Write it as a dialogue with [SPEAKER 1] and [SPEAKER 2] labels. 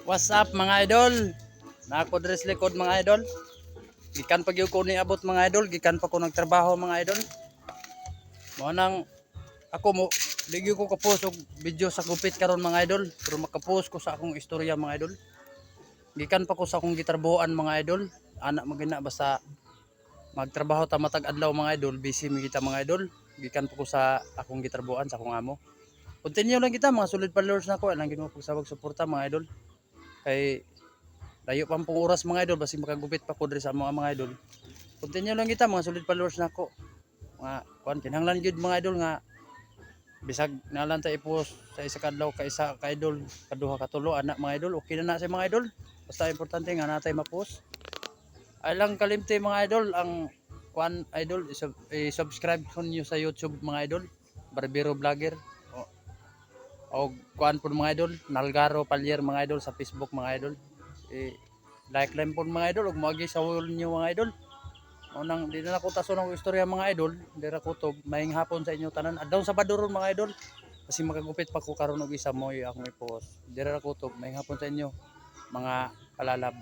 [SPEAKER 1] What's up mga idol? Nako dres likod mga idol. Gikan pa gyud ko ni abot mga idol, gikan pa ko nagtrabaho mga idol. Mo nang ako mo ligyo ko ka-post og video sa gupit karon mga idol, pero maka-post ko sa akong istorya mga idol. Gikan pa ko sa akong gitrabahoan mga idol. Anak magina basta magtrabaho ta matag adlaw mga idol, busy mi kita mga idol. Gikan pa ko sa akong gitrabahoan sa akong amo. Continue lang kita mga solid followers nako, lang gid mo pagsabag suporta mga idol. Kay layo pang pong oras mga idol, basi makagupit pa ko diri sa mga idol. Continue lang kita mga solid followers nako. Mga kuan kinahanglan gyud mga idol nga bisag nalan ta i-post sa isa ka adlaw ka isa ka idol, kaduha ka tulo anak mga idol, okay na sa mga idol. Basta importante nga natay ma-post. Ay lang kalimti mga idol ang kuan idol i-subscribe ko niyo sa YouTube mga idol, Barbero Vlogger. O kuan po mga idol, Nalgaro Palyer mga idol sa Facebook mga idol. Like lang po mga idol, ug moagi sa wall niyo mga idol. Unang di na ko taso ng istorya mga idol, dira ko to maayong hapon sa inyo tanan. Adlaw sa Baduron mga idol. Kasi makagupit pa ko karon og isa mo akong i-post. Dira ko to maayong hapon sa inyo mga kalalab.